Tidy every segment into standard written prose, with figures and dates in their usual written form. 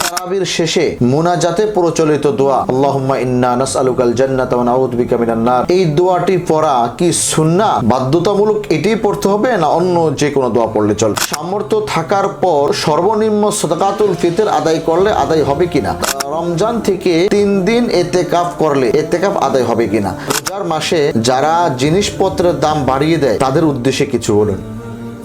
তারাবির শেষে মুনাজাতে প্রচলিত দোয়া আল্লাহুম্মা ইন্না নাসআলুকাল জান্নাতা ওয়া নাউযু বিকা মিনান নার, এই দোয়াটি পড়া কি সুন্নাহ, বাধ্যতামূলক এটাই পড়তে হবে না অন্য যে কোনো দোয়া পড়লে চলে? সামর্থ্য থাকার পর সর্বনিম্ন সাদাকাতুল ফিতর আদায় করলে আদায় হবে কিনা? রমজান থেকে 3 দিন ইতিকাফ করলে ইতিকাফ আদায় হবে কিনা? রোজার মাসে যারা জিনিসপত্রের দাম বাড়িয়ে দেয় তাদের উদ্দেশ্যে কিছু বলুন।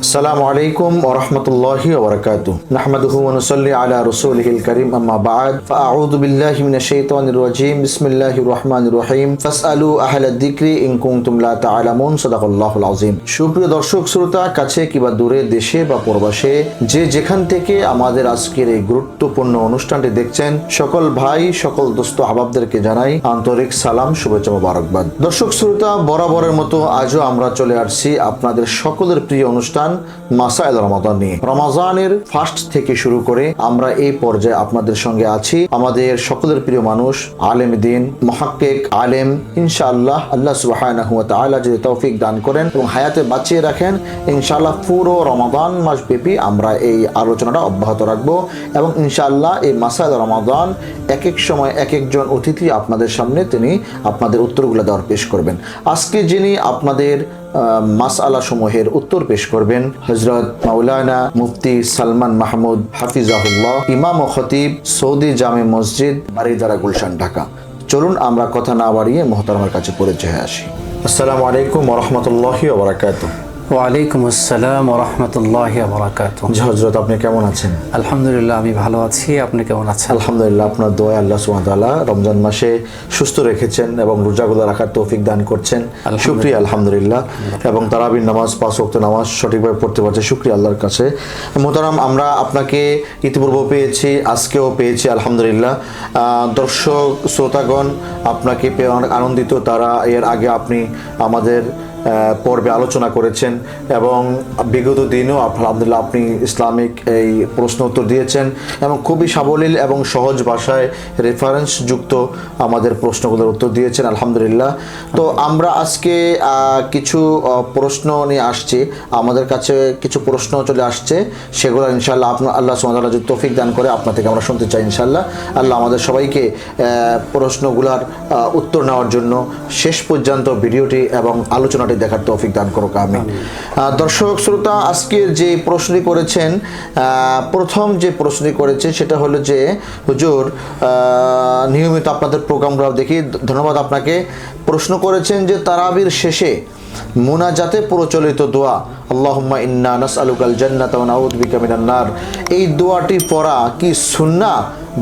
আসসালামু আলাইকুম ওয়া রাহমাতুল্লাহি ওয়া বারাকাতুহু। নাহমাদুহু ওয়া নুসাল্লি আলা রাসূলিহিল কারীম, আম্মা বা'দ। ফাআউযু বিল্লাহি মিনাশ শাইতানির রাজীম। বিসমিল্লাহির রহমানির রহিম। ফাসআলু আহলাদ যিকরি ইন কুনতুম লা তা'লামুন। সাদাকাল্লাহুল আযীম। সুপ্রিয় দর্শক শ্রোতা, কাছে কিংবা দূরে, দেশে বা প্রবাসে, যে যেখান থেকে আমাদের আজকের এই গুরুত্বপূর্ণ অনুষ্ঠানটি দেখছেন, সকল ভাই সকল দোস্ত আহবাবদেরকে জানাই আন্তরিক সালাম, শুভেচ্ছা, মোবারকবাদ। দর্শক শ্রোতা, বরাবরের মতো আজও আমরা চলে আসছি আপনাদের সকলের প্রিয় অনুষ্ঠান মাসাইল রমাদান নিয়ে। রমজানের ফার্স্ট থেকে শুরু করে আমরা এই পর্যায়ে আপনাদের সঙ্গে আছি। আমাদের সকলের প্রিয় মানুষ আলেম দ্বীন, মুহাক্কিক আলেম, ইনশাআল্লাহ আল্লাহ সুবহানাহু ওয়া তাআলা যদি তৌফিক দান করেন এবং হায়াতে বাঁচিয়ে রাখেন, ইনশাআল্লাহ পুরো রমাদান মাস ব্যাপী আমরা এই আলোচনাটা অব্যাহত রাখবো এবং ইনশাআল্লাহ এই মাসাইল রমাদান এক এক সময় এক একজন অতিথি আপনাদের সামনে তিনি আপনাদের উত্তরগুলো দেওয়ার পেশ করবেন। আজকে যিনি আপনাদের মাসআলা সমূহের উত্তর পেশ করবেন হযরত মাওলানা মুফতি সালমান মাহমুদ হাফিজাহুল্লাহ, ইমাম ও খতিব, সৌদি জামে মসজিদ, বারিধারা, গুলশান, ঢাকা। চলুন আমরা কথা না বাড়িয়ে মুহতারামের কাছে পরিচয় হয়ে আসি। আসসালামু আলাইকুম ওয়া রাহমাতুল্লাহি ওয়া বারাকাতুহু। ওয়ালাইকুম আসসালাম ওয়া রাহমাতুল্লাহি ওয়া বারাকাতুহু। হযরত, আপনি কেমন আছেন? আলহামদুলিল্লাহ, আমি ভালো আছি। আপনি কেমন আছেন? আলহামদুলিল্লাহ, আপনার দোয়ায় আল্লাহ সুবহানাহু ওয়া তাআলা রমজান মাসে সুস্থ রেখেছেন এবং রোজাগুলো রাখার তৌফিক দান করছেন। শুকরিয়া আলহামদুলিল্লাহ। এবং তারাবির নামাজ, 5 ওয়াক্ত নামাজ সঠিকভাবে পড়তে পারছে, শুকরিয়া আল্লাহর কাছে। মোহতারাম, আমরা আপনাকে ইতিপূর্বে পেয়েছি, আজকেও পেয়েছি আলহামদুলিল্লাহ। দর্শক শ্রোতাগণ আপনাকে পেয়ে অনেক আনন্দিত। তারা এর আগে আপনি আমাদের পর্বে আলোচনা করেছেন এবং বিগত দিনেও আলহামদুলিল্লাহ আপনি ইসলামিক এই প্রশ্ন উত্তর দিয়েছেন এবং খুবই সাবলীল এবং সহজ ভাষায় রেফারেন্স যুক্ত আমাদের প্রশ্নগুলোর উত্তর দিয়েছেন আলহামদুলিল্লাহ। তো আমরা আজকে কিছু প্রশ্ন নিয়ে আসছি, আমাদের কাছে কিছু প্রশ্ন চলে আসছে, সেগুলো ইনশাআল্লাহ আল্লাহ সুবহানাহু ওয়া তাআলা যদি তৌফিক দান করে আপনার থেকে আমরা শুনতে চাই ইনশাআল্লাহ। আল্লাহ আমাদের সবাইকে প্রশ্নগুলোর উত্তর নেওয়ার জন্য শেষ পর্যন্ত ভিডিওটি এবং আলোচনাটি দেখার তৌফিক দান করুক, আমিন। দর্শক শ্রোতা, আজকের যে প্রশ্নটি করেছেন, প্রথম যে প্রশ্নটি করেছে সেটা হলো যে হুজুর, নিয়মিত আপনাদের প্রোগ্রামগুলো দেখি, ধন্যবাদ আপনাকে। প্রশ্ন করেছেন যে তারাবির শেষে মুনাজাতে প্রচলিত দোয়া আল্লাহুম্মা ইন্না নাসআলুকাল জান্নাতা ওয়া নাউযু বিকা মিনান নার, এই দোয়াটি পড়া কি সুন্নাহ,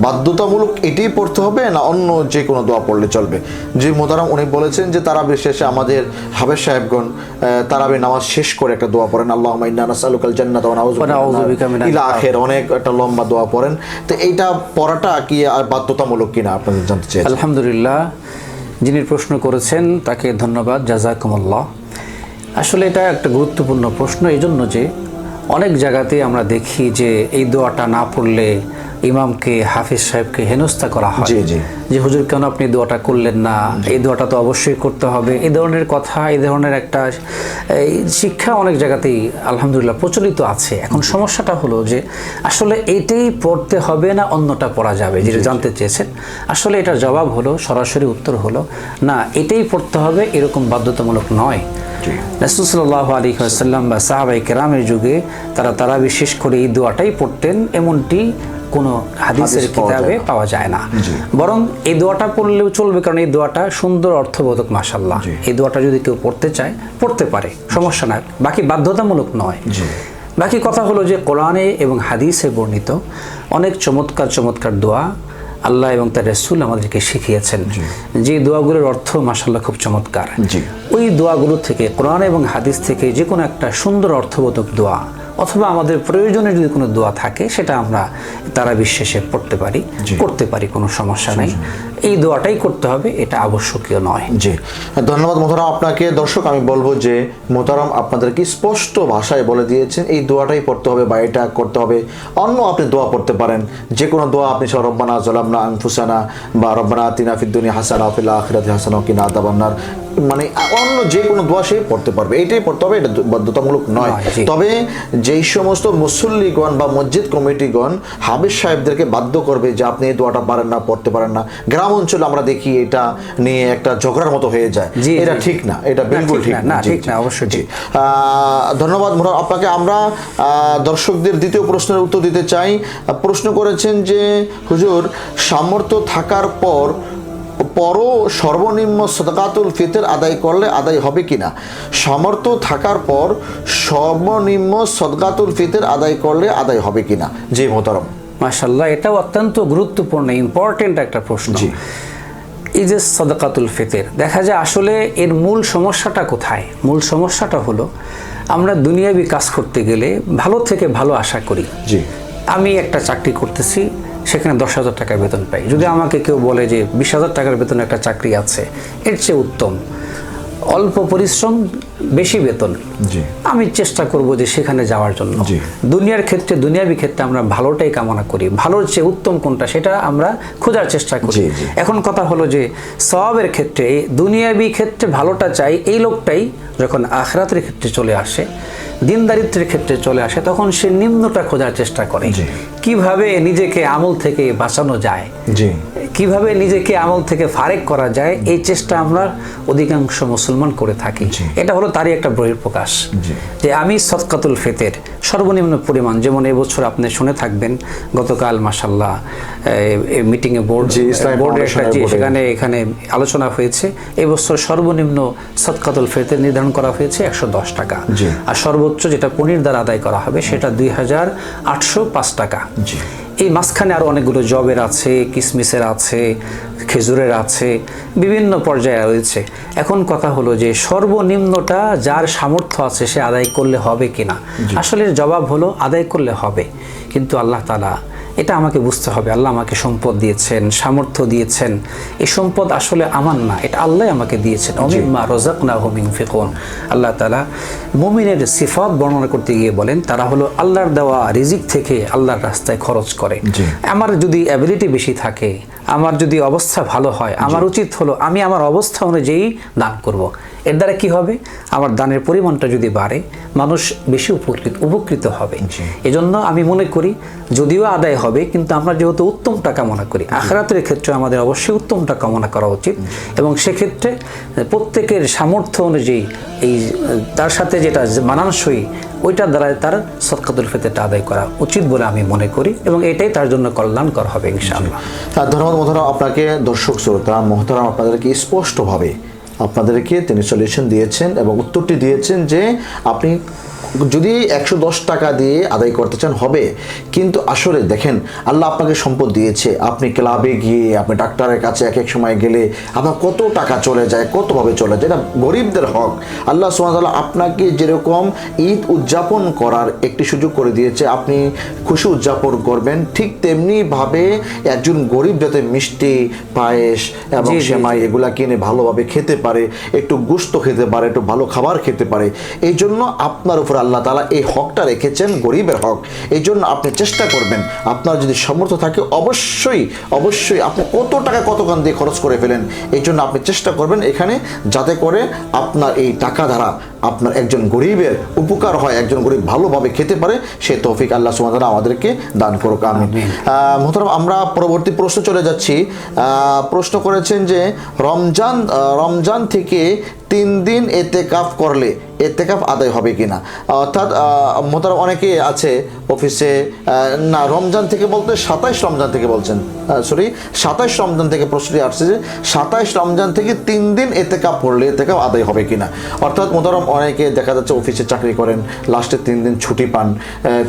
বাধ্যতামূলক এটাই পড়তে হবে না অন্য যে কোনো দোয়া পড়লে চলবে? যে মোহতারাম উনি বলেছেন যে তারাবির শেষে আমাদের হাফেজ সাহেবগণ তারাবির নামাজ শেষ করে একটা দোয়া পড়েন, আল্লাহুম্মা ইন্না নাসআলুকাল জান্নাতা ওয়া নাউযু বিকা মিনান নার ইলা আখির, অনেক একটা লম্বা দোয়া পড়েন। তো এইটা পড়াটা কি আর বাধ্যতামূলক কিনা আপনাদের জানতে চাই। আলহামদুলিল্লাহ, যিনি প্রশ্ন করেছেন তাকে ধন্যবাদ, জাযাকুমুল্লাহ। আসলে এটা একটা গুরুত্বপূর্ণ প্রশ্ন, এই জন্য যে অনেক জায়গাতে আমরা দেখি যে এই দোয়াটা না পড়লে ইমামকে, হাফিজ সাহেবকে হেনস্থা করা হয়। যে হুজুর কেন আপনি দোয়াটা করলেন না, এই দোয়াটা তো অবশ্যই করতে হবে, এই ধরনের কথা, এই ধরনের একটা শিক্ষা অনেক জায়গাতেই আলহামদুলিল্লাহ প্রচলিত আছে। এখন সমস্যাটা হলো যে আসলে এটাই পড়তে হবে না অন্যটা পড়া যাবে, যেটা জানতে চেয়েছেন। আসলে এটার জবাব হলো, সরাসরি উত্তর হলো না, এটাই পড়তে হবে এরকম বাধ্যতামূলক নয়। রাসূল সাল্লাল্লাহু আলাইহি ওয়াসাল্লাম বা সাহাবায়ে কেরামের যুগে তারা তারাবি শেষ করে এই দোয়াটাই পড়তেন, এমনটি কোনো হাদিসের কিতাবে পাওয়া যায় না। বরং এই দোয়াটা পড়লেও চলবে, কারণ এই দোয়াটা সুন্দর অর্থবোধক, মাশাআল্লাহ। এই দোয়াটা যদি কেউ পড়তে চায় পড়তে পারে, সমস্যা নাই, বাকি বাধ্যতামূলক নয়। বাকি কথা হলো যে কোরআনে এবং হাদিসে বর্ণিত অনেক চমৎকার চমৎকার দোয়া আল্লাহ এবং তার রাসূল আমাদেরকে শিখিয়েছেন, যে দোয়াগুলোর অর্থ মাশাআল্লাহ খুব চমৎকার। ওই দোয়াগুলো থেকে, কোরআন এবং হাদিস থেকে যে কোনো একটা সুন্দর অর্থবোধক দোয়া অথবা আমাদের প্রয়োজনে যদি কোনো দোয়া থাকে সেটা আমরা তারাবির শেষে পড়তে পারি, করতে পারি, কোনো সমস্যা নেই। এই দোয়াটাই করতে হবে, এটা আবশ্যকীয় নয়। জি, ধন্যবাদ মোহতারাম আপনাকে। দর্শক, আমি বলবো যে মোহতারাম আপনাদেরকে স্পষ্ট ভাষায় বলে দিয়েছেন এই দোয়াটাই পড়তে হবে বা এটা করতে হবে। অন্য আপনি দোয়া পড়তে পারেন, যে কোনো দোয়া আপনি রব্বানা যালামনা আনফুসানা বা রব্বানা আতিনা ফিদ দুনিয়া হাসানা ওয়া ফিল আখিরাতি হাসানা ওয়া কিনা আযাবান্নার, মানে অন্য যে কোনো দোয়া সে পড়তে পারবে, এইটাই পড়তে হবে, এটা বাধ্যতামূলক নয়। তবে যেই সমস্ত মুসল্লিগণ বা মসজিদ কমিটিগণ হাফেজ সাহেবদেরকে বাধ্য করবে যে আপনি এই দোয়াটা পারেন না, পড়তে পারেন না, গ্রাম অঞ্চলে আমরা দেখি এটা নিয়ে একটা ঝগড়ার মতো হয়ে যায়, এটা ঠিক না, এটা বিলকুল ঠিক না, ঠিক না, অবশ্যই ঠিক। ধন্যবাদ মুরাদ আপনাকে। আমরা দর্শকদের দ্বিতীয় প্রশ্নের উত্তর দিতে চাই। প্রশ্ন করেছেন যে হুজুর, সামর্থ্য থাকার পরও সর্বনিম্ন সাদাকাতুল ফিতর আদায় করলে আদায় হবে কিনা? সামর্থ্য থাকার পর সর্বনিম্ন সাদাকাতুল ফিতর আদায় করলে আদায় হবে কিনা? জি মোহতারাম। মাশাআল্লাহ, এটাও অত্যন্ত গুরুত্বপূর্ণ, ইম্পর্টেন্ট একটা প্রশ্ন। এই যে সাদাকাতুল ফিতর, দেখা যায় আসলে এর মূল সমস্যাটা কোথায়? মূল সমস্যাটা হলো আমরা দুনিয়াবি কাজ করতে গেলে ভালো থেকে ভালো আশা করি। জি, আমি একটা চাকরি করতেছি, সেখানে 10,000 টাকা বেতন পাই। যদি আমাকে কেউ বলে যে 20,000 টাকার বেতন একটা চাকরি আছে, এর চেয়ে উত্তম, অল্প পরিশ্রম বেশি বেতন, আমি চেষ্টা করব যে সেখানে যাওয়ার জন্য। দুনিয়ার ক্ষেত্রে, দুনিয়াবি ক্ষেত্রে আমরা ভালোটাই কামনা করি, ভালোর চেয়ে উত্তম কোনটা সেটা আমরা খোঁজার চেষ্টা করি। এখন কথা হলো যে সওয়াবের ক্ষেত্রে, দুনিয়াবি ক্ষেত্রে ভালোটা চাই, এই লোকটাই যখন আখিরাতের ক্ষেত্রে চলে আসে, দিনদারিত্বের ক্ষেত্রে চলে আসে, তখন সে নিম্নটা খোঁজার চেষ্টা করে, কিভাবে নিজেকে আমল থেকে বাঁচানো যায়, কিভাবে নিজেকে আমল থেকে ফারেক করা যায়, এই চেষ্টা আমরা অধিকাংশ মুসলমান করে থাকি। এটা হলো তারই একটা বহিঃপ্রকাশ যে আমি সাদকাতুল ফিতর সর্বনিম্ন পরিমাণ, যেমন এবছর আপনি শুনে থাকবেন, গতকাল মাশাআল্লাহ মিটিংয়ে বোর্ডের সেখানে এখানে আলোচনা হয়েছে, এবছর সর্বনিম্ন সাদকাতুল ফিতর নির্ধারণ করা হয়েছে 110 টাকা, আর সর্বোচ্চ যেটা পনির দ্বারা আদায় করা হবে সেটা 2,805 টাকা। এই মাঝখানে আরও অনেকগুলো জবের আছে, কিসমিসের আছে, খেজুরের আছে, বিভিন্ন পর্যায়ে রয়েছে। এখন কথা হলো যে সর্বনিম্নটা যার সামর্থ্য আছে সে আদায় করলে হবে কিনা? আসলে জবাব হলো আদায় করলে হবে, কিন্তু আল্লাহ তাআলা, এটা আমাকে বুঝতে হবে, আল্লাহ আমাকে সম্পদ দিয়েছেন, সামর্থ্য দিয়েছেন, এই সম্পদ আসলে আমার না, এটা আল্লাহ আমাকে দিয়েছেন। ওমিম্মা রাযাকনাহুম ইউনফিকুন। আল্লাহ তাআলা মুমিনের সিফাত বর্ণনা করতে গিয়ে বলেন তারা হলো আল্লাহর দেওয়া রিজিক থেকে আল্লাহর রাস্তায় খরচ করে। আমার যদি অ্যাবিলিটি বেশি থাকে, আমার যদি অবস্থা ভালো হয়, আমার উচিত হলো আমি আমার অবস্থা অনুযায়ী দান করব। এর দ্বারা কি হবে? আমার দানের পরিমাণটা যদি বাড়ে, মানুষ বেশি উপকৃত হবে। এজন্য আমি মনে করি যদিও আদায় হবে, কিন্তু আমরা যেহেতু উত্তমটা কামনা করি, আখিরাতের ক্ষেত্রে আমাদের অবশ্যই উত্তমটা কামনা করা উচিত, এবং সেক্ষেত্রে প্রত্যেকের সামর্থ্য অনুযায়ী এই তার সাথে যেটা মানানসই ওইটার দ্বারা তার সাদকাতুল ফিতরটা আদায় করা উচিত বলে আমি মনে করি, এবং এটাই তার জন্য কল্যাণকর হবে ইনশাআল্লাহ। ধন্যবাদ মোহতারাম আপনাকে। দর্শক শ্রোতা, মোহতারাম আপনাদেরকে স্পষ্টভাবে আপনাদেরকে তিনি সলিউশন দিয়েছেন এবং উত্তরটি দিয়েছেন যে আপনি যদি 110 টাকা দিয়ে আদায় করতে চান হবে, কিন্তু আসলে দেখেন আল্লাহ আপনাকে সম্পদ দিয়েছে, আপনি ক্লাবে গিয়ে, আপনি ডাক্তারের কাছে এক এক সময় গেলে আপনার কত টাকা চলে যায়, কতভাবে চলে যায়, এটা গরিবদের হক। আল্লাহ সুবহানাহু ওয়া তাআলা আপনাকে যেরকম ঈদ উদযাপন করার একটি সুযোগ করে দিয়েছে, আপনি খুশি উদযাপন করবেন, ঠিক তেমনিভাবে একজন গরিব যাতে মিষ্টি, পায়েস এবং সেমাই এগুলা কিনে ভালোভাবে খেতে পারে, একটু গোশত খেতে পারে, একটু ভালো খাবার খেতে পারে, এই জন্য আপনার উপর আল্লাহ তাআলা এই হকটা রেখেছেন, গরিবের হক। এই জন্য আপনি চেষ্টা করবেন, আপনার যদি সামর্থ্য থাকে অবশ্যই অবশ্যই আপনি কত টাকা কতখান দিয়ে খরচ করে ফেলেন, এই জন্য আপনি চেষ্টা করবেন এখানে যাতে করে আপনার এই টাকা দ্বারা আপনার একজন গরিবের উপকার হয়, একজন গরিব ভালোভাবে খেতে পারে, সে তৌফিক আল্লাহ সুবহানাহু ওয়া তাআলা আমাদেরকে দান করুক, আমিন। মোহতারাম, আমরা পরবর্তী প্রশ্ন চলে যাচ্ছি। প্রশ্ন করেছেন যে রমজান থেকে 3 দিন এতেকাফ করলে এতেকাফ আদায় হবে কিনা? অর্থাৎ মোহতারাম অনেকে আছে অফিসে, না রমজান থেকে বলতে 27 রমজান থেকে বলছেন, 27 রমজান থেকে প্রশ্নটি আসছে যে 27 রমজান থেকে 3 দিন এতেকাফ পড়লে এতেকাফ আদায় হবে কিনা। অর্থাৎ মোহতারাম অনেকে দেখা যাচ্ছে অফিসে চাকরি করেন, লাস্টে 3 দিন ছুটি পান,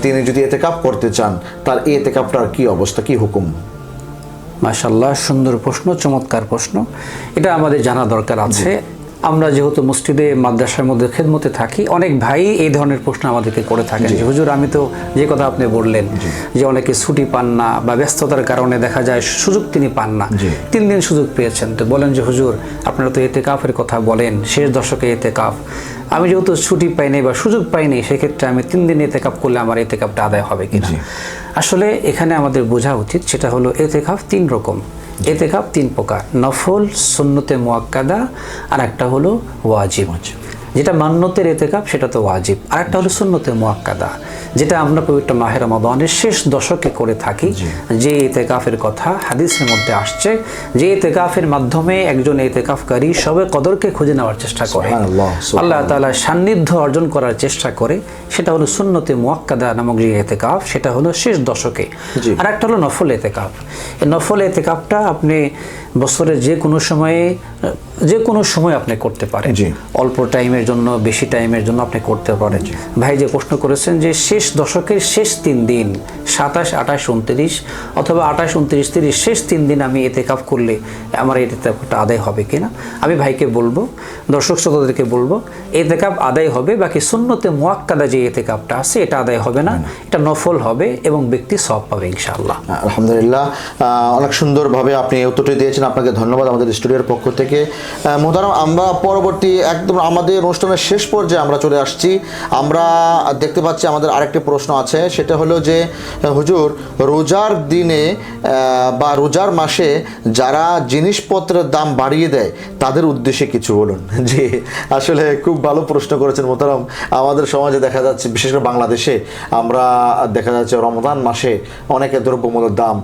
তিনি যদি এতেকাফ করতে চান তার এই এতেকাফটার কি অবস্থা, কি হুকুম? মাশাআল্লাহ, সুন্দর প্রশ্ন, চমৎকার প্রশ্ন, এটা আমাদের জানা দরকার আছে। আমরা যেহেতু মসজিদে মাদ্রাসার মধ্যে খেদমতে থাকি, অনেক ভাই এই ধরনের প্রশ্ন আমাদেরকে করে থাকেন যে হুজুর, আমি তো যে কথা আপনি বললেন যে অনেকে ছুটি পান না বা ব্যস্ততার কারণে দেখা যায় সুযোগ তিনি পান না, 3 দিন সুযোগ পেয়েছেন, তো বলেন যে হুজুর আপনারা তো ইতিকাফের কথা বলেন, শেষ দশকে ইতিকাফ, আমি যেহেতু ছুটি পাইনি বা সুযোগ পাইনি, সেক্ষেত্রে আমি 3 দিন ইতিকাফ করলে আমার ইতিকাফটা আদায় হবে কিনা। আসলে এখানে আমাদের বোঝা উচিত সেটা হলো ইতিকাফ 3 রকম। ইতিকাফ 3 প্রকার, নফল, সুন্নতে মুআক্কাদা, আর একটা হলো ওয়াজিব। যেটা মান্যতের ইতিকাফ সেটা তো ওয়াজিব, আর একটা হলো সুন্নতে মুআক্কাদা, যেটা আমরা পবিত্র মাহে রমাদানের শেষ দশকে করে থাকি। যে ইতিকাফের কথা হাদিসের মধ্যে আসছে, যে ইতিকাফের মাধ্যমে একজন ইতিকাফকারী সবে কদরকে খুঁজে নেওয়ার চেষ্টা করে, আল্লাহ তাআলা সান্নিধ্য অর্জন করার চেষ্টা করে, সেটা হলো সুন্নতে মুআক্কাদা নামক যে ইতিকাফ, সেটা হলো শেষ দশকে। আর একটা হলো নফল ইতিকাফ। এই নফল ইতিকাফটা আপনি বছরের যে কোনো সময় আপনি করতে পারেন, অল্প টাইমের জন্য, বেশি টাইমের জন্য আপনি করতে পারেন। ভাই যে প্রশ্ন করেছেন যে শেষ দশকের শেষ 3 দিন 27, 28, 29 অথবা 28, 29, 30 শেষ 3 দিন আমি ইতিকাফ করলে আমার ইতিকাফটা আদায় হবে কিনা, আমি ভাইকে বলবো, দর্শক শ্রোতাদেরকে বলবো, ইতিকাফ আদায় হবে, বাকি সুন্নতে মুআক্কাদা যে ইতিকাফটা আছে এটা আদায় হবে না, এটা নফল হবে এবং ব্যক্তি সওয়াব পাবে ইনশাআল্লাহ। আলহামদুলিল্লাহ, অনেক সুন্দরভাবে আপনি উত্তরটি দিয়েছেন, আপনাকে ধন্যবাদ আমাদের স্টুডিওর পক্ষ থেকে। মোহতারাম, আমরা পরবর্তী একদম আমাদের অনুষ্ঠানের শেষ পর্যায়ে আমরা চলে আসছি। আমরা দেখতে পাচ্ছি আমাদের আরেকটি প্রশ্ন আছে, সেটা হলো যে হুজুর, রোজার দিনে বা রোজার মাসে যারা জিনিসপত্রের দাম বাড়িয়ে দেয় তাদের উদ্দেশ্যে কিছু বলুন। জি, আসলে খুব ভালো প্রশ্ন করেছেন মোহতারাম। আমাদের সমাজে দেখা যাচ্ছে, বিশেষ করে বাংলাদেশে আমরা দেখা যাচ্ছে রমজান মাসে অনেকে দ্রব্যমূল্যের দাম,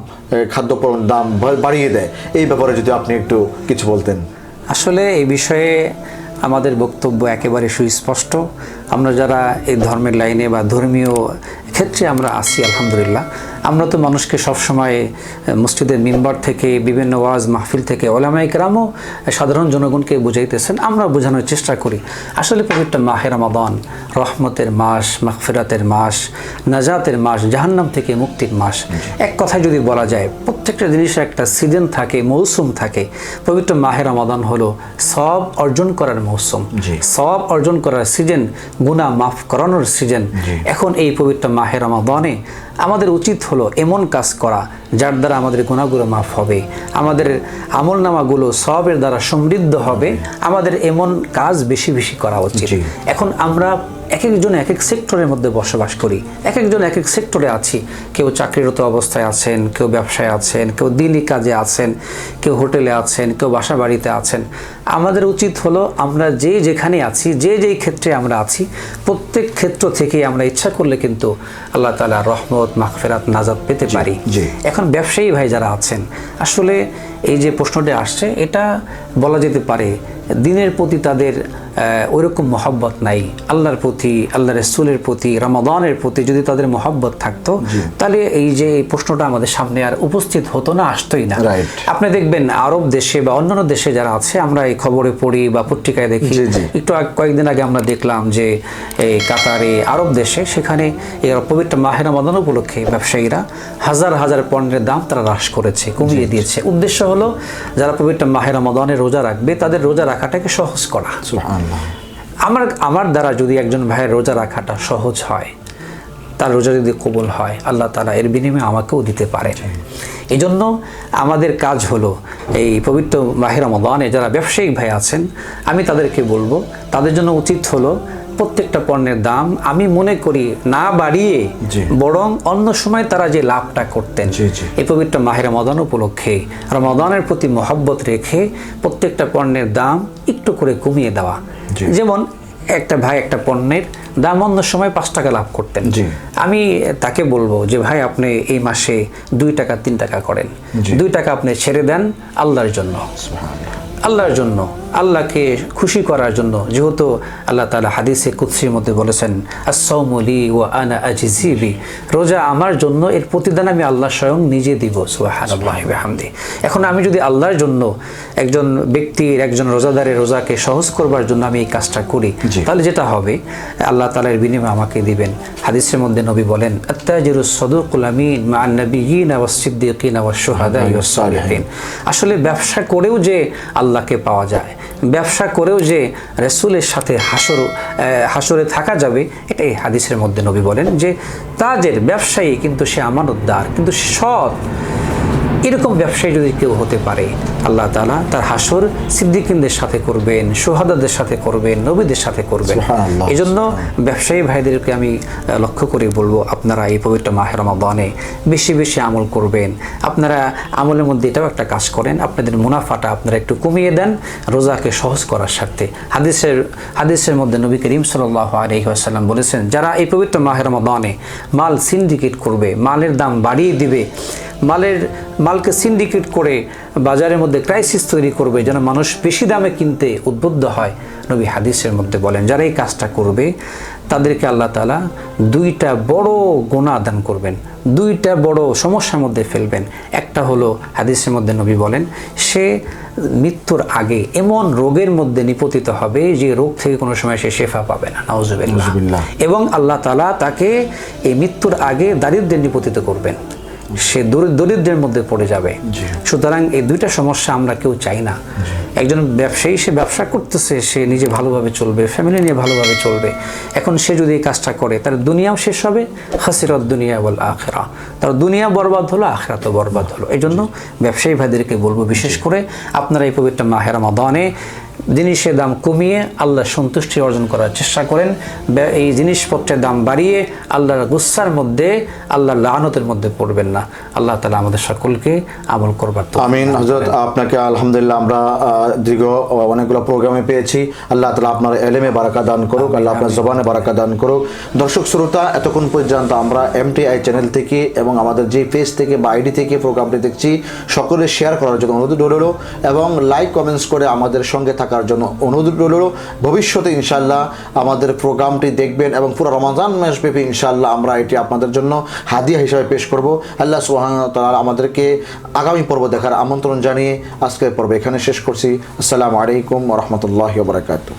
খাদ্যপণ্যের দাম বাড়িয়ে দেয়। এই ব্যাপারে যদি আপনি একটু কিছু বলতেন। আসলে এই বিষয়ে আমাদের বক্তব্য একেবারে সুস্পষ্ট। আমরা যারা এই ধর্মের লাইনে বা ধর্মীয় ক্ষেত্রে আমরা আছি, আলহামদুলিল্লাহ, আমরা তো মানুষকে সবসময় মসজিদের মিম্বার থেকে, বিভিন্ন ওয়াজ মাহফিল থেকে ওলামায়ে কেরামও সাধারণ জনগণকে বুঝাইতেছেন, আমরা বোঝানোর চেষ্টা করি। আসলে পবিত্র মাহে রমাদান রহমতের মাস, মাগফিরাতের মাস, নাজাতের মাস, জাহান্নাম থেকে মুক্তির মাস। এক কথায় যদি বলা যায়, প্রত্যেকটা জিনিসের একটা সিজন থাকে, মৌসুম থাকে। পবিত্র মাহে রমাদান হলো সওয়াব অর্জন করার মৌসুম, সওয়াব অর্জন করার সিজন, গুনাহ মাফ করানোর সিজন। এখন এই পবিত্র মাহে রমাদানে আমাদের উচিত হলো এমন কাজ করা যার দ্বারা আমাদের গুনাহগুলো মাফ হবে, আমাদের আমলনামাগুলো সওয়াবের দ্বারা সমৃদ্ধ হবে। আমাদের এমন কাজ বেশি বেশি করা উচিত। এখন আমরা এক একজন এক এক সেক্টরের মধ্যে বসবাস করি, এক একজন এক এক সেক্টরে আছি। কেউ চাকরিরত অবস্থায় আছেন, কেউ ব্যবসায় আছেন, কেউ দিনী কাজে আছেন, কেউ হোটেলে আছেন, কেউ বাসা বাড়িতে আছেন। আমাদের উচিত হলো আমরা যে যেখানে আছি, যে যেই ক্ষেত্রে আমরা আছি, প্রত্যেক ক্ষেত্র থেকে আমরা ইচ্ছা করলে কিন্তু আল্লাহ তাআলা রহমত, মাগফিরাত, নাজাত পেতে পারি। এখন ব্যবসায়ী ভাই যারা আছেন, আসলে এই যে প্রশ্নটি আসছে, এটা বলা যেতে পারে দিনের প্রতি তাদের ওইরকম মহব্বত নাই। আল্লাহর প্রতি, আল্লাহ রাসূলের প্রতি, রমাদানের প্রতি যদি তাদের মহব্বত থাকতো, তাহলে এই যে এই প্রশ্নটা আমাদের সামনে আর উপস্থিত হতো না, আসতোই না। আপনি দেখবেন আরব দেশে বা অন্যান্য দেশে যারা আছে, আমরা এই খবরে পড়ি বা পত্রিকায় দেখি, একটু কয়েকদিন আগে আমরা দেখলাম যে এই কাতারে, আরব দেশে, সেখানে এই পবিত্র মাহে রমাদান উপলক্ষে ব্যবসায়ীরা হাজার হাজার পণ্যের দাম তারা হ্রাস করেছে, কমিয়ে দিয়েছে। উদ্দেশ্য হলো যারা পবিত্র মাহে রমাদানে রোজা রাখবে তাদের রোজা রাখাটাকে সহজ করা। আমার দ্বারা যদি একজন ভাইয়ের রোজা রাখাটা সহজ হয়, তার রোজা যদি কবুল হয়, আল্লাহ তাআলা এর বিনিময়ে আমাকেও দিতে পারে। এই জন্য আমাদের কাজ হলো এই পবিত্র মাহে রমাদানে যারা ব্যবসায়িক ভাই আছেন, আমি তাদেরকে বলবো, তাদের জন্য উচিত হলো প্রত্যেকটা পণ্যের দাম আমি মনে করি না বাড়িয়ে, বরং অন্য সময় তারা যে লাভটা করতেন এই পবিত্র মাহে রমাদান উপলক্ষে রমাদানের প্রতি মহব্বত রেখে প্রত্যেকটা পণ্যের দাম একটু করে কমিয়ে দেওয়া। যেমন একটা ভাই একটা পণ্যের দাম অন্য সময় 5 টাকা লাভ করতেন, আমি তাকে বলবো যে ভাই আপনি এই মাসে 2 টাকা 3 টাকা করেন, 2 টাকা আপনি ছেড়ে দেন আল্লাহর জন্য, আল্লাহর জন্য, আল্লাহকে খুশি করার জন্য। যেহেতু আল্লাহ তাআলা হাদিসে কুদসির মধ্যে বলেছেন, আস-সাওমু লি ওয়া আনা আজজি বি, রোজা আমার জন্য, এর প্রতিদান আমি আল্লাহ স্বয়ং নিজে দিব। সুবহানাল্লাহি ওয়া বিহামদি। এখন আমি যদি আল্লাহর জন্য একজন ব্যক্তির, একজন রোজাদারের রোজাকে সহজ করবার জন্য আমি এই কাজটা করি, তাহলে যেটা হবে আল্লাহ তাআলার বিনিময়ে আমাকে দিবেন। হাদিসের মধ্যে নবী বলেন, আত-তাজিরুস সাদুকুল আমিন মা'আন নাবিয়্যিনা ওয়াস-সিদ্দীকিনা ওয়াশ-শুহাদা'i ওয়াস-সালিহিন। আসলে ব্যবসা করেও যে আল্লাহকে পাওয়া যায়, ব্যবসা করেও যে রাসূলের সাথে হাসরে থাকা যাবে, এটাই হাদিসের মধ্যে নবী বলেন যে তাজের ব্যবসায়ী কিন্তু সে আমানতদার, কিন্তু সৎ, এরকম ব্যবসায়ী যদি কেউ হতে পারে আল্লাহ তাআলা তার হাসর সিদ্দিকিনদের সাথে করবেন, শুহাদাদের সাথে করবেন, নবীদের সাথে করবেন। সুবহানাল্লাহ। এই জন্য ব্যবসায়ী ভাইদেরকে আমি লক্ষ্য করে বলবো, আপনারা এই পবিত্র মাহে রমাদানে বেশি বেশি আমল করবেন। আপনারা আমলের মধ্যে এটাও একটা কাজ করেন, আপনাদের মুনাফাটা আপনারা একটু কমিয়ে দেন রোজাকে সহজ করার স্বার্থে। হাদিসের মধ্যে নবী করিম সাল্লাল্লাহু আলাইহি ওয়াসাল্লাম বলেছেন, যারা এই পবিত্র মাহে রমাদানে মাল সিন্ডিকেট করবে, মালের দাম বাড়িয়ে দিবে, মালকে সিন্ডিকেট করে বাজারের মধ্যে ক্রাইসিস তৈরি করবে যেন মানুষ বেশি দামে কিনতে উদ্বুদ্ধ হয়, নবী হাদিসের মধ্যে বলেন যারা এই কাজটা করবে তাদেরকে আল্লাহ তাআলা দুইটা বড় গুনাহ দান করবেন, দুইটা বড় সমস্যার মধ্যে ফেলবেন। একটা হলো হাদিসের মধ্যে নবী বলেন সে মৃত্যুর আগে এমন রোগের মধ্যে নিপতিত হবে যে রোগ থেকে কোনো সময় সে শেফা পাবে না, নাউজুবিল্লাহ। এবং আল্লাহ তাআলা তাকে এই মৃত্যুর আগে দারিদ্র্যে নিপতিত করবেন, সে দরিদ্রের মধ্যে পড়ে যাবে। সুতরাং এই দুইটা সমস্যা আমরা কেউ চাই না। একজন ব্যবসায়ী, সে ব্যবসা করতেছে, সে নিজে ভালোভাবে চলবে, ফ্যামিলি নিয়ে ভালোভাবে চলবে। এখন সে যদি এই কাজটা করে তার দুনিয়াও শেষ হবে, খাসিরাত দুনিয়া ওয়াল আখিরা, তার দুনিয়া বরবাদ হলো, আখিরাতও বরবাদ হলো। এই জন্য ব্যবসায়ী ভাইদেরকে বলবো, বিশেষ করে আপনারা এই পবিত্র মাহে রমাদানে জিনিসের দাম কমিয়ে আল্লাহর সন্তুষ্টি অর্জন করার চেষ্টা করেন। এই জিনিসপত্রের দাম বাড়িয়ে আল্লাহর গুসার মধ্যে, আল্লাহর লাআনতের মধ্যে পড়বেন না। আল্লাহ তাআলা আমাদের সকলকে আমল করবার তৌফিক। আমিন। হযরত আপনাকে আলহামদুলিল্লাহ আমরা দীর্ঘ অনেকগুলো প্রোগ্রামে পেয়েছি। আল্লাহ তাআলা আপনার এলেমে বারাকা দান করুক, আল্লাহ আপনার জবানে বারাকা দান করুক। দর্শক শ্রোতা, এতক্ষণ পর্যন্ত আমরা MTI চ্যানেল থেকে এবং আমাদের যে পেজ থেকে বা আইডি থেকে প্রোগ্রামটি দেখছি, সকলে শেয়ার করার জন্য অনুরোধ রইল এবং লাইক কমেন্টস করে আমাদের সঙ্গে থাকার জন্য অনুরোধ রইল। ভবিষ্যতে ইনশাআল্লাহ আমাদের প্রোগ্রামটি দেখবেন এবং পুরো রমজান মাসব্যাপী ইনশাআল্লাহ আমরা এটি আপনাদের জন্য হাদিয়া হিসাবে পেশ করব। আল্লাহ সুবহানাহু ওয়া তাআলা আমাদেরকে আগামী পর্ব দেখার আমন্ত্রণ জানিয়ে আজকের পর্ব এখানে শেষ করছি। আসসালামু আলাইকুম ওয়া রাহমাতুল্লাহি ওয়া বারাকাতুহু।